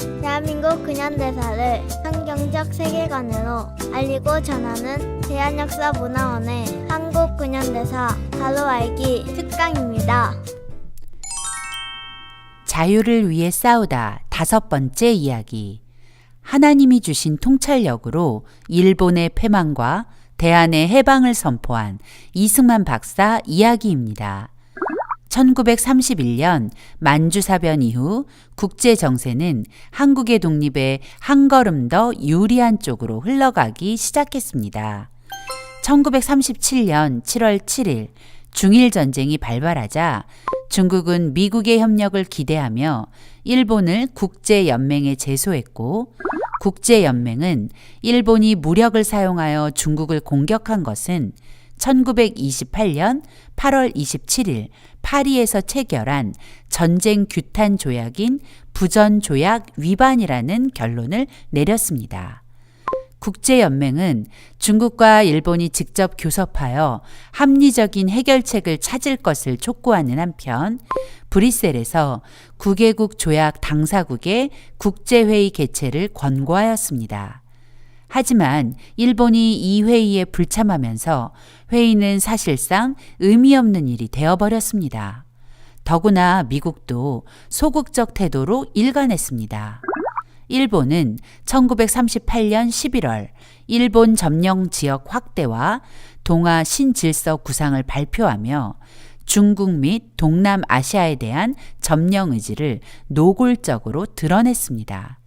대한민국 근현대사를 환경적 세계관으로 알리고 전하는 대한역사문화원의 한국 근현대사 바로 알기 특강입니다. 자유를 위해 싸우다 5번째 이야기. 하나님이 주신 통찰력으로 일본의 패망과 대한의 해방을 선포한 이승만 박사 이야기입니다. 1931년 만주사변 이후 국제정세는 한국의 독립에 한 걸음 더 유리한 쪽으로 흘러가기 시작했습니다. 1937년 7월 7일 중일전쟁이 발발하자 중국은 미국의 협력을 기대하며 일본을 국제연맹에 제소했고, 국제연맹은 일본이 무력을 사용하여 중국을 공격한 것은 1928년 8월 27일 파리에서 체결한 전쟁 규탄 조약인 부전조약 위반이라는 결론을 내렸습니다. 국제연맹은 중국과 일본이 직접 교섭하여 합리적인 해결책을 찾을 것을 촉구하는 한편 브뤼셀에서 9개국 조약 당사국의 국제회의 개최를 권고하였습니다. 하지만 일본이 이 회의에 불참하면서 회의는 사실상 의미 없는 일이 되어버렸습니다. 더구나 미국도 소극적 태도로 일관했습니다. 일본은 1938년 11월 일본 점령 지역 확대와 동아 신질서 구상을 발표하며 중국 및 동남아시아에 대한 점령 의지를 노골적으로 드러냈습니다.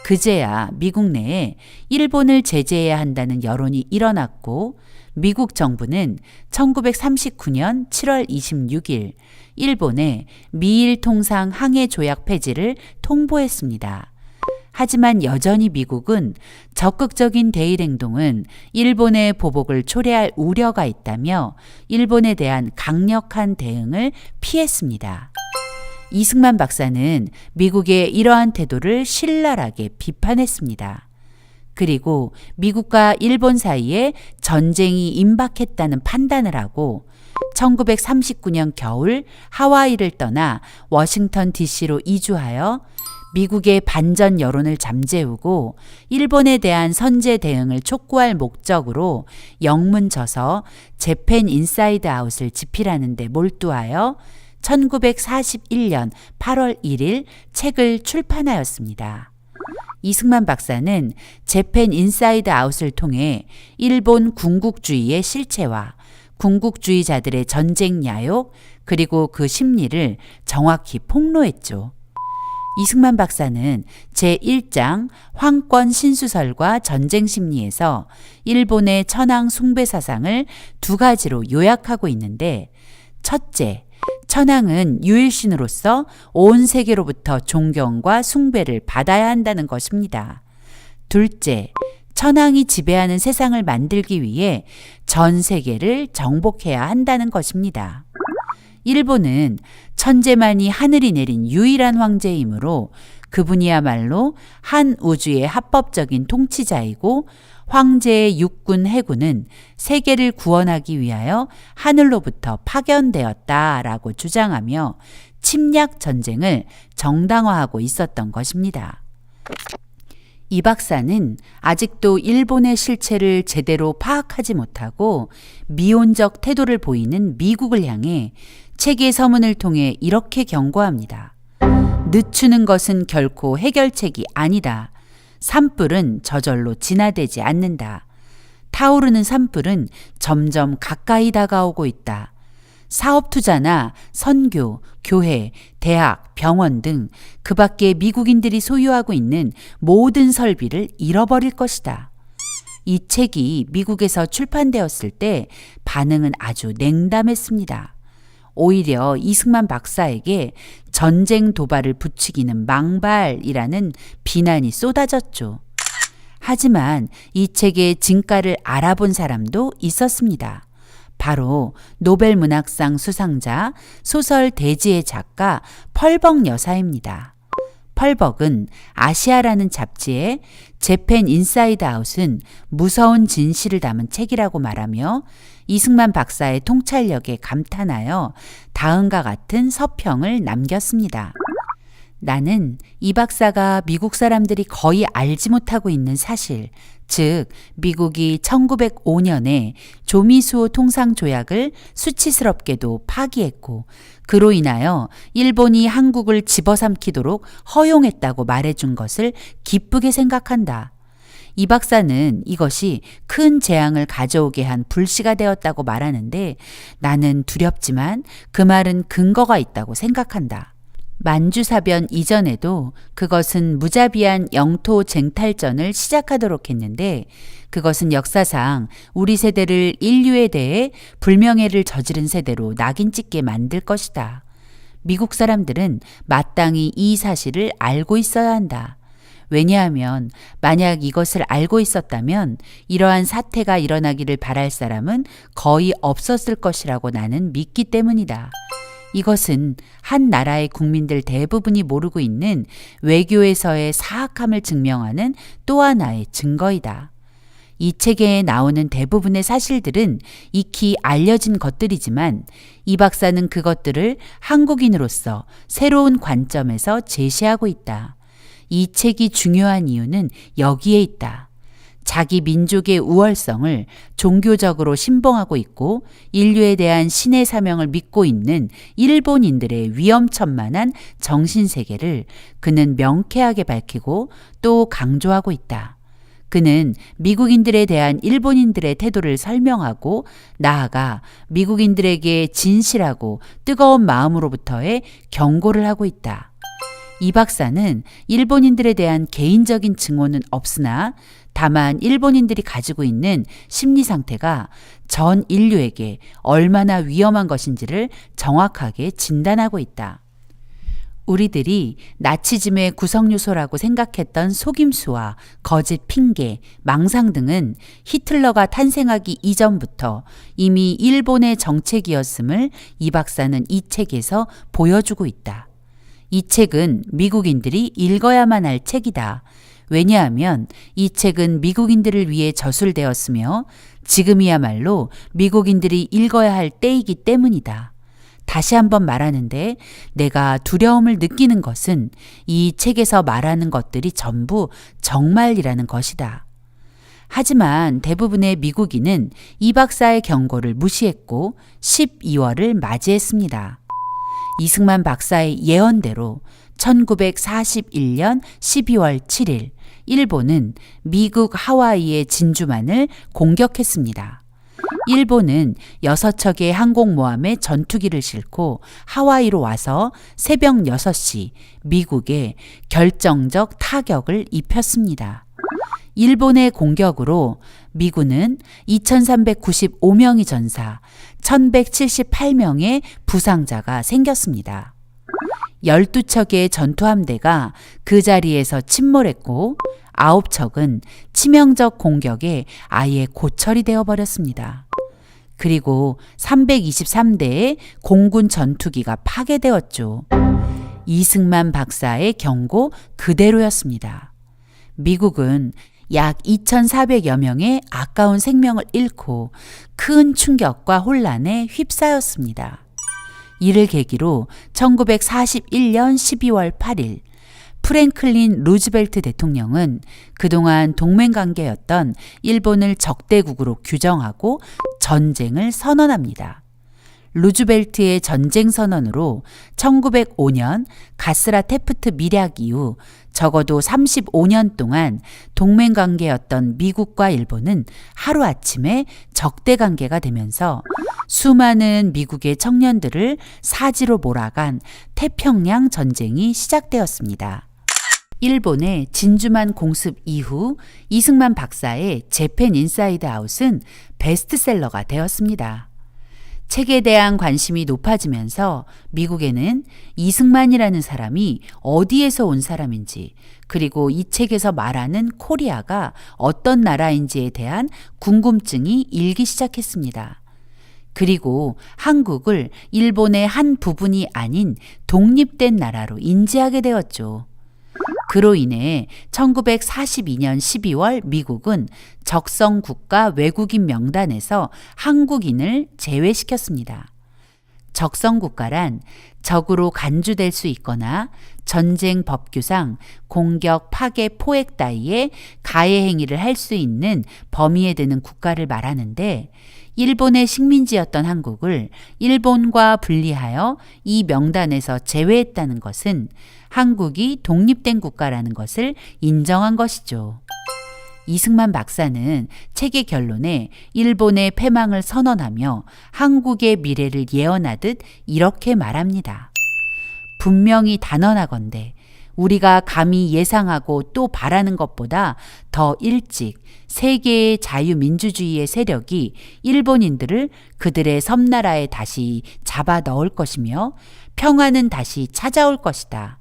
그제야 미국 내에 일본을 제재해야 한다는 여론이 일어났고, 미국 정부는 1939년 7월 26일 일본에 미일 통상 항해 조약 폐지를 통보했습니다. 하지만 여전히 미국은 적극적인 대일 행동은 일본의 보복을 초래할 우려가 있다며 일본에 대한 강력한 대응을 피했습니다. 이승만 박사는 미국의 이러한 태도를 신랄하게 비판했습니다. 그리고 미국과 일본 사이에 전쟁이 임박했다는 판단을 하고 1939년 겨울 하와이를 떠나 워싱턴 DC로 이주하여 미국의 반전 여론을 잠재우고 일본에 대한 선제 대응을 촉구할 목적으로 영문저서 재팬 인사이드 아웃을 집필하는 데 몰두하여 1941년 8월 1일 책을 출판하였습니다. 이승만 박사는 재팬 인사이드 아웃을 통해 일본 군국주의의 실체와 군국주의자들의 전쟁 야욕 그리고 그 심리를 정확히 폭로했죠. 이승만 박사는 제1장 황권 신수설과 전쟁 심리에서 일본의 천황 숭배 사상을 2가지로 요약하고 있는데, 첫째, 천황은 유일신으로서 온 세계로부터 존경과 숭배를 받아야 한다는 것입니다. 둘째, 천황이 지배하는 세상을 만들기 위해 전 세계를 정복해야 한다는 것입니다. 일본은 천재만이 하늘이 내린 유일한 황제이므로 그분이야말로 한 우주의 합법적인 통치자이고, 황제의 육군 해군은 세계를 구원하기 위하여 하늘로부터 파견되었다라고 주장하며 침략 전쟁을 정당화하고 있었던 것입니다. 이 박사는 아직도 일본의 실체를 제대로 파악하지 못하고 미온적 태도를 보이는 미국을 향해 책의 서문을 통해 이렇게 경고합니다. 늦추는 것은 결코 해결책이 아니다. 산불은 저절로 진화되지 않는다. 타오르는 산불은 점점 가까이 다가오고 있다. 사업 투자나 선교, 교회, 대학, 병원 등 그 밖에 미국인들이 소유하고 있는 모든 설비를 잃어버릴 것이다. 이 책이 미국에서 출판되었을 때 반응은 아주 냉담했습니다. 오히려 이승만 박사에게 전쟁 도발을 부추기는 망발이라는 비난이 쏟아졌죠. 하지만 이 책의 진가를 알아본 사람도 있었습니다. 바로 노벨 문학상 수상자 소설 대지의 작가 펄벅 여사입니다. 펄벅은 아시아라는 잡지에 재팬 인사이드 아웃은 무서운 진실을 담은 책이라고 말하며 이승만 박사의 통찰력에 감탄하여 다음과 같은 서평을 남겼습니다. 나는 이 박사가 미국 사람들이 거의 알지 못하고 있는 사실, 즉 미국이 1905년에 조미수호 통상조약을 수치스럽게도 파기했고 그로 인하여 일본이 한국을 집어삼키도록 허용했다고 말해준 것을 기쁘게 생각한다. 이 박사는 이것이 큰 재앙을 가져오게 한 불씨가 되었다고 말하는데 나는 두렵지만 그 말은 근거가 있다고 생각한다. 만주사변 이전에도 그것은 무자비한 영토 쟁탈전을 시작하도록 했는데 그것은 역사상 우리 세대를 인류에 대해 불명예를 저지른 세대로 낙인 찍게 만들 것이다. 미국 사람들은 마땅히 이 사실을 알고 있어야 한다. 왜냐하면 만약 이것을 알고 있었다면 이러한 사태가 일어나기를 바랄 사람은 거의 없었을 것이라고 나는 믿기 때문이다. 이것은 한 나라의 국민들 대부분이 모르고 있는 외교에서의 사악함을 증명하는 또 하나의 증거이다. 이 책에 나오는 대부분의 사실들은 익히 알려진 것들이지만 이 박사는 그것들을 한국인으로서 새로운 관점에서 제시하고 있다. 이 책이 중요한 이유는 여기에 있다. 자기 민족의 우월성을 종교적으로 신봉하고 있고 인류에 대한 신의 사명을 믿고 있는 일본인들의 위험천만한 정신세계를 그는 명쾌하게 밝히고 또 강조하고 있다. 그는 미국인들에 대한 일본인들의 태도를 설명하고 나아가 미국인들에게 진실하고 뜨거운 마음으로부터의 경고를 하고 있다. 이 박사는 일본인들에 대한 개인적인 증오는 없으나 다만 일본인들이 가지고 있는 심리 상태가 전 인류에게 얼마나 위험한 것인지를 정확하게 진단하고 있다. 우리들이 나치즘의 구성 요소라고 생각했던 속임수와 거짓 핑계, 망상 등은 히틀러가 탄생하기 이전부터 이미 일본의 정책이었음을 이 박사는 이 책에서 보여주고 있다. 이 책은 미국인들이 읽어야만 할 책이다. 왜냐하면 이 책은 미국인들을 위해 저술되었으며 지금이야말로 미국인들이 읽어야 할 때이기 때문이다. 다시 한번 말하는데 내가 두려움을 느끼는 것은 이 책에서 말하는 것들이 전부 정말이라는 것이다. 하지만 대부분의 미국인은 이 박사의 경고를 무시했고 12월을 맞이했습니다. 이승만 박사의 예언대로 1941년 12월 7일 일본은 미국 하와이의 진주만을 공격했습니다. 일본은 6척의 항공모함에 전투기를 싣고 하와이로 와서 새벽 6시 미국에 결정적 타격을 입혔습니다. 일본의 공격으로 미군은 2395명의 전사, 1178명의 부상자가 생겼습니다. 12척의 전투함대가 그 자리에서 침몰했고 9척은 치명적 공격에 아예 고철이 되어버렸습니다. 그리고 323대의 공군 전투기가 파괴되었죠. 이승만 박사의 경고 그대로였습니다. 미국은 약 2,400여 명의 아까운 생명을 잃고 큰 충격과 혼란에 휩싸였습니다. 이를 계기로 1941년 12월 8일 프랭클린 루즈벨트 대통령은 그동안 동맹관계였던 일본을 적대국으로 규정하고 전쟁을 선언합니다. 루즈벨트의 전쟁 선언으로 1905년 가스라 테프트 밀약 이후 적어도 35년 동안 동맹관계였던 미국과 일본은 하루아침에 적대관계가 되면서 수많은 미국의 청년들을 사지로 몰아간 태평양 전쟁이 시작되었습니다. 일본의 진주만 공습 이후 이승만 박사의 재팬 인사이드 아웃은 베스트셀러가 되었습니다. 책에 대한 관심이 높아지면서 미국에는 이승만이라는 사람이 어디에서 온 사람인지 그리고 이 책에서 말하는 코리아가 어떤 나라인지에 대한 궁금증이 일기 시작했습니다. 그리고 한국을 일본의 한 부분이 아닌 독립된 나라로 인지하게 되었죠. 그로 인해 1942년 12월 미국은 적성국가 외국인 명단에서 한국인을 제외시켰습니다. 적성국가란 적으로 간주될 수 있거나 전쟁 법규상 공격, 파괴, 포획 따위의 가해 행위를 할 수 있는 범위에 드는 국가를 말하는데 일본의 식민지였던 한국을 일본과 분리하여 이 명단에서 제외했다는 것은 한국이 독립된 국가라는 것을 인정한 것이죠. 이승만 박사는 책의 결론에 일본의 패망을 선언하며 한국의 미래를 예언하듯 이렇게 말합니다. 분명히 단언하건대 우리가 감히 예상하고 또 바라는 것보다 더 일찍 세계의 자유민주주의의 세력이 일본인들을 그들의 섬나라에 다시 잡아 넣을 것이며 평화는 다시 찾아올 것이다.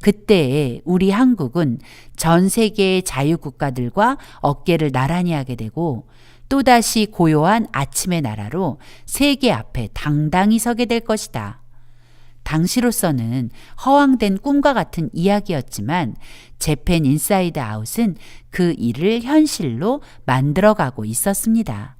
그때에 우리 한국은 전 세계의 자유국가들과 어깨를 나란히 하게 되고 또다시 고요한 아침의 나라로 세계 앞에 당당히 서게 될 것이다. 당시로서는 허황된 꿈과 같은 이야기였지만 재팬 인사이드 아웃은 그 일을 현실로 만들어가고 있었습니다.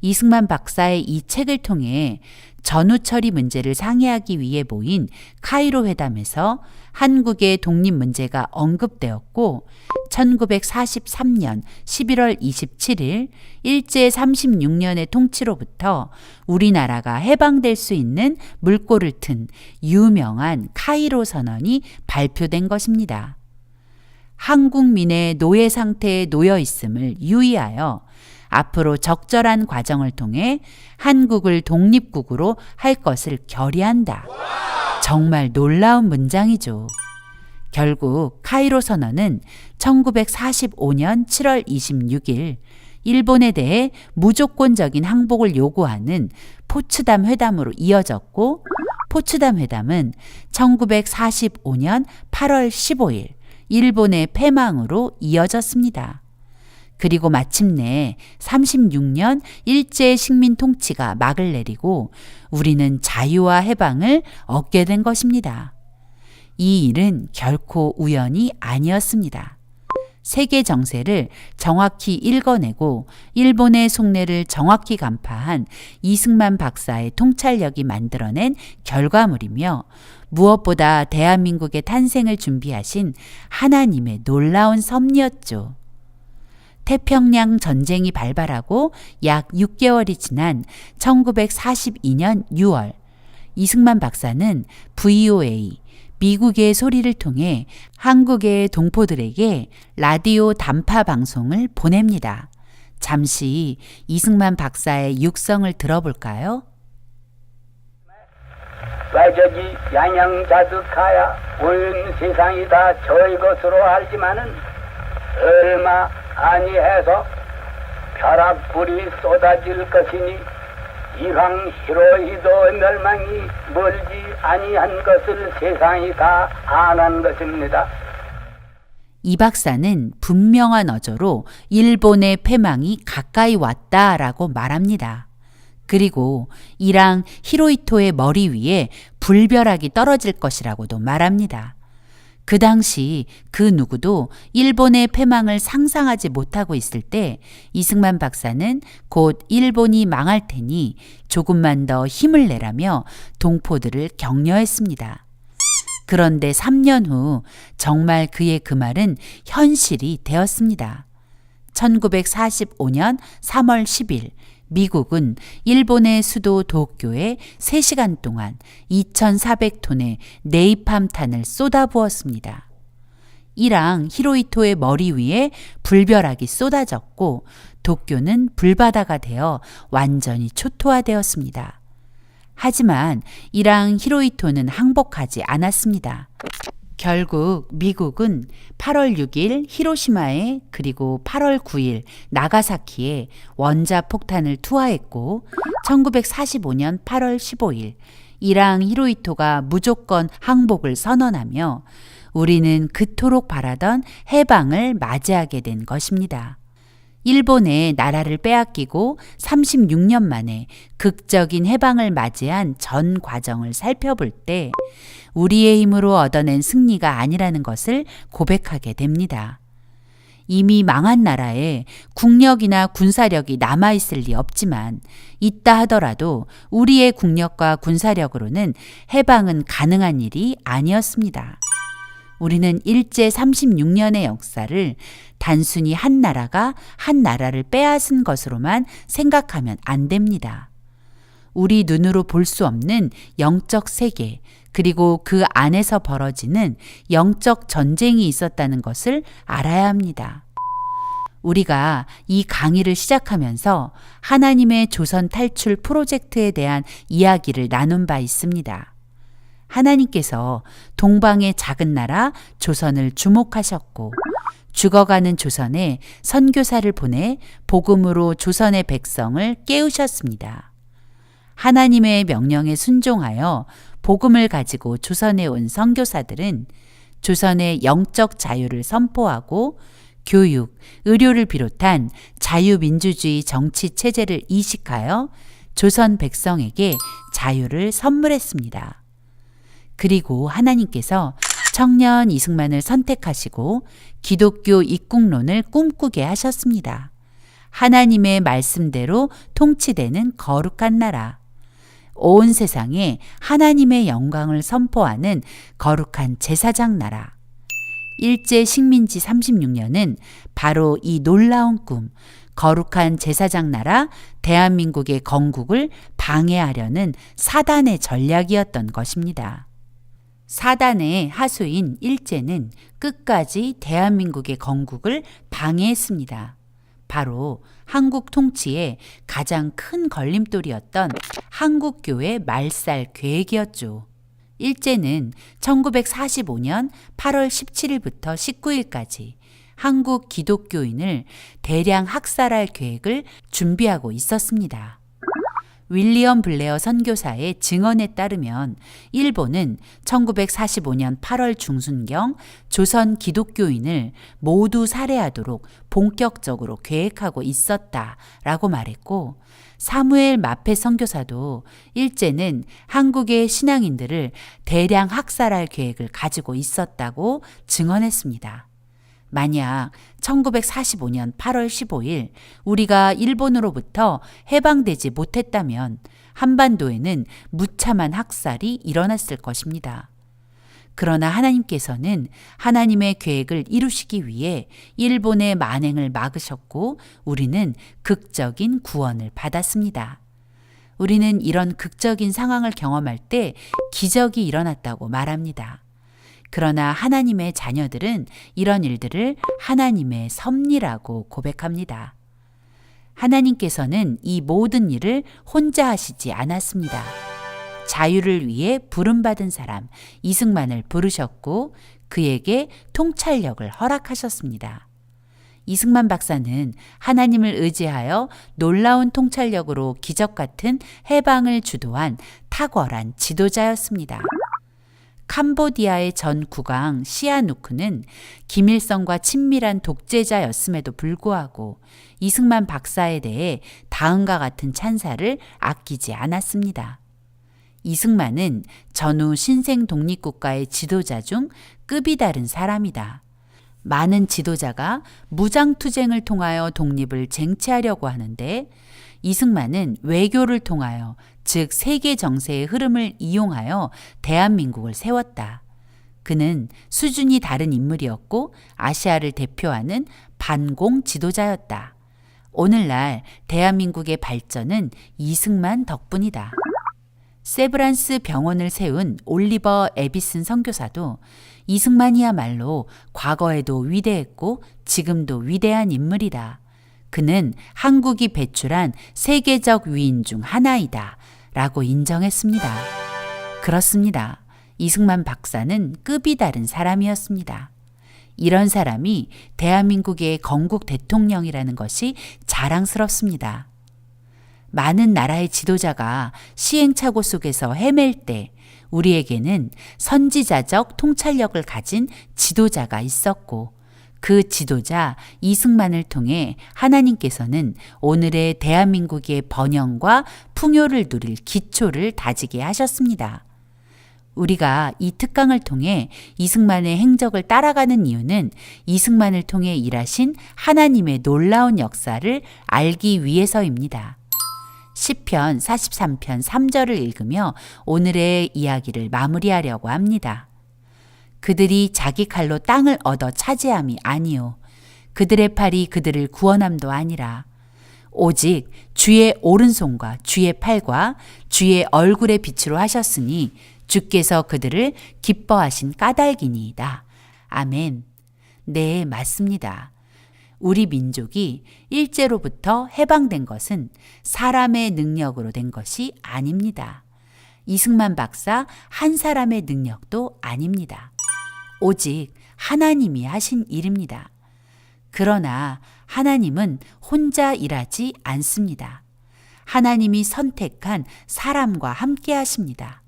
이승만 박사의 이 책을 통해 전후 처리 문제를 상의하기 위해 모인 카이로 회담에서 한국의 독립 문제가 언급되었고 1943년 11월 27일 일제 36년의 통치로부터 우리나라가 해방될 수 있는 물꼬를 튼 유명한 카이로 선언이 발표된 것입니다. 한국민의 노예 상태에 놓여 있음을 유의하여 앞으로 적절한 과정을 통해 한국을 독립국으로 할 것을 결의한다. 정말 놀라운 문장이죠. 결국 카이로 선언은 1945년 7월 26일 일본에 대해 무조건적인 항복을 요구하는 포츠담 회담으로 이어졌고 포츠담 회담은 1945년 8월 15일 일본의 패망으로 이어졌습니다. 그리고 마침내 36년 일제 식민 통치가 막을 내리고 우리는 자유와 해방을 얻게 된 것입니다. 이 일은 결코 우연이 아니었습니다. 세계 정세를 정확히 읽어내고 일본의 속내를 정확히 간파한 이승만 박사의 통찰력이 만들어낸 결과물이며 무엇보다 대한민국의 탄생을 준비하신 하나님의 놀라운 섭리였죠. 태평양 전쟁이 발발하고 약 6개월이 지난 1942년 6월 이승만 박사는 VOA, 미국의 소리를 통해 한국의 동포들에게 라디오 단파 방송을 보냅니다. 잠시 이승만 박사의 육성을 들어볼까요? 외적이 양양자득하여 온 세상이 다 저의 것으로 알지만은 얼마 아니해서 벼락불이 쏟아질 것이니 이황 히로히도 멸망이 멀지 아니한 것을 세상이 다 아는 것입니다. 이 박사는 분명한 어조로 일본의 패망이 가까이 왔다라고 말합니다. 그리고 이랑 히로히토의 머리 위에 불벼락이 떨어질 것이라고도 말합니다. 그 당시 그 누구도 일본의 패망을 상상하지 못하고 있을 때 이승만 박사는 곧 일본이 망할 테니 조금만 더 힘을 내라며 동포들을 격려했습니다. 그런데 3년 후 정말 그의 그 말은 현실이 되었습니다. 1945년 3월 10일 미국은 일본의 수도 도쿄에 3시간 동안 2,400톤의 네이팜탄을 쏟아부었습니다. 이랑 히로히토의 머리 위에 불벼락이 쏟아졌고 도쿄는 불바다가 되어 완전히 초토화되었습니다. 하지만 이랑 히로히토는 항복하지 않았습니다. 결국 미국은 8월 6일 히로시마에 그리고 8월 9일 나가사키에 원자폭탄을 투하했고 1945년 8월 15일 이랑 히로히토가 무조건 항복을 선언하며 우리는 그토록 바라던 해방을 맞이하게 된 것입니다. 일본의 나라를 빼앗기고 36년 만에 극적인 해방을 맞이한 전 과정을 살펴볼 때 우리의 힘으로 얻어낸 승리가 아니라는 것을 고백하게 됩니다. 이미 망한 나라에 국력이나 군사력이 남아있을 리 없지만 있다 하더라도 우리의 국력과 군사력으로는 해방은 가능한 일이 아니었습니다. 우리는 일제 36년의 역사를 단순히 한 나라가 한 나라를 빼앗은 것으로만 생각하면 안 됩니다. 우리 눈으로 볼 수 없는 영적 세계, 그리고 그 안에서 벌어지는 영적 전쟁이 있었다는 것을 알아야 합니다. 우리가 이 강의를 시작하면서 하나님의 조선 탈출 프로젝트에 대한 이야기를 나눈 바 있습니다. 하나님께서 동방의 작은 나라 조선을 주목하셨고 죽어가는 조선에 선교사를 보내 복음으로 조선의 백성을 깨우셨습니다. 하나님의 명령에 순종하여 복음을 가지고 조선에 온 선교사들은 조선의 영적 자유를 선포하고 교육, 의료를 비롯한 자유민주주의 정치 체제를 이식하여 조선 백성에게 자유를 선물했습니다. 그리고 하나님께서 청년 이승만을 선택하시고 기독교 입국론을 꿈꾸게 하셨습니다. 하나님의 말씀대로 통치되는 거룩한 나라, 온 세상에 하나님의 영광을 선포하는 거룩한 제사장 나라. 일제 식민지 36년은 바로 이 놀라운 꿈, 거룩한 제사장 나라 대한민국의 건국을 방해하려는 사단의 전략이었던 것입니다. 사단의 하수인 일제는 끝까지 대한민국의 건국을 방해했습니다. 바로 한국 통치의 가장 큰 걸림돌이었던 한국교회 말살 계획이었죠. 일제는 1945년 8월 17일부터 19일까지 한국 기독교인을 대량 학살할 계획을 준비하고 있었습니다. 윌리엄 블레어 선교사의 증언에 따르면 일본은 1945년 8월 중순경 조선 기독교인을 모두 살해하도록 본격적으로 계획하고 있었다라고 말했고, 사무엘 마페 선교사도 일제는 한국의 신앙인들을 대량 학살할 계획을 가지고 있었다고 증언했습니다. 만약 1945년 8월 15일 우리가 일본으로부터 해방되지 못했다면 한반도에는 무참한 학살이 일어났을 것입니다. 그러나 하나님께서는 하나님의 계획을 이루시기 위해 일본의 만행을 막으셨고 우리는 극적인 구원을 받았습니다. 우리는 이런 극적인 상황을 경험할 때 기적이 일어났다고 말합니다. 그러나 하나님의 자녀들은 이런 일들을 하나님의 섭리라고 고백합니다. 하나님께서는 이 모든 일을 혼자 하시지 않았습니다. 자유를 위해 부름받은 사람 이승만을 부르셨고 그에게 통찰력을 허락하셨습니다. 이승만 박사는 하나님을 의지하여 놀라운 통찰력으로 기적 같은 해방을 주도한 탁월한 지도자였습니다. 캄보디아의 전 국왕 시아누크는 김일성과 친밀한 독재자였음에도 불구하고 이승만 박사에 대해 다음과 같은 찬사를 아끼지 않았습니다. 이승만은 전후 신생 독립국가의 지도자 중 급이 다른 사람이다. 많은 지도자가 무장투쟁을 통하여 독립을 쟁취하려고 하는데 이승만은 외교를 통하여, 즉 세계 정세의 흐름을 이용하여 대한민국을 세웠다. 그는 수준이 다른 인물이었고 아시아를 대표하는 반공 지도자였다. 오늘날 대한민국의 발전은 이승만 덕분이다. 세브란스 병원을 세운 올리버 에비슨 선교사도 이승만이야말로 과거에도 위대했고 지금도 위대한 인물이다. 그는 한국이 배출한 세계적 위인 중 하나이다 라고 인정했습니다. 그렇습니다. 이승만 박사는 급이 다른 사람이었습니다. 이런 사람이 대한민국의 건국 대통령이라는 것이 자랑스럽습니다. 많은 나라의 지도자가 시행착오 속에서 헤맬 때 우리에게는 선지자적 통찰력을 가진 지도자가 있었고 그 지도자 이승만을 통해 하나님께서는 오늘의 대한민국의 번영과 풍요를 누릴 기초를 다지게 하셨습니다. 우리가 이 특강을 통해 이승만의 행적을 따라가는 이유는 이승만을 통해 일하신 하나님의 놀라운 역사를 알기 위해서입니다. 시편 43편 3절을 읽으며 오늘의 이야기를 마무리하려고 합니다. 그들이 자기 칼로 땅을 얻어 차지함이 아니요 그들의 팔이 그들을 구원함도 아니라 오직 주의 오른손과 주의 팔과 주의 얼굴의 빛으로 하셨으니 주께서 그들을 기뻐하신 까닭이니이다. 아멘. 네, 맞습니다. 우리 민족이 일제로부터 해방된 것은 사람의 능력으로 된 것이 아닙니다. 이승만 박사 한 사람의 능력도 아닙니다. 오직 하나님이 하신 일입니다. 그러나 하나님은 혼자 일하지 않습니다. 하나님이 선택한 사람과 함께 하십니다.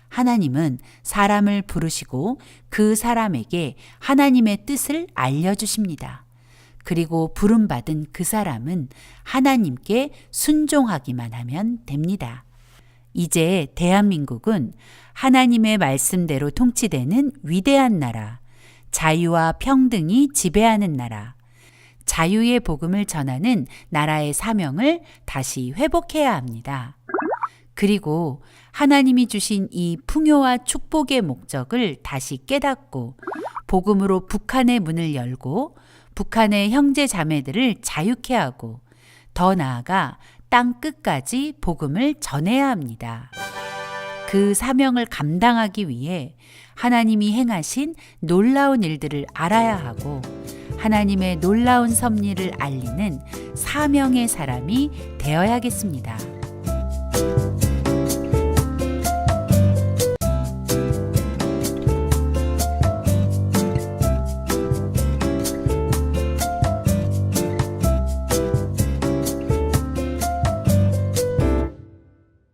하나님은 사람을 부르시고 그 사람에게 하나님의 뜻을 알려주십니다. 그리고 부름받은 그 사람은 하나님께 순종하기만 하면 됩니다. 이제 대한민국은 하나님의 말씀대로 통치되는 위대한 나라, 자유와 평등이 지배하는 나라, 자유의 복음을 전하는 나라의 사명을 다시 회복해야 합니다. 그리고 하나님이 주신 이 풍요와 축복의 목적을 다시 깨닫고 복음으로 북한의 문을 열고 북한의 형제 자매들을 자유케 하고 더 나아가 땅 끝까지 복음을 전해야 합니다. 그 사명을 감당하기 위해 하나님이 행하신 놀라운 일들을 알아야 하고 하나님의 놀라운 섭리를 알리는 사명의 사람이 되어야겠습니다.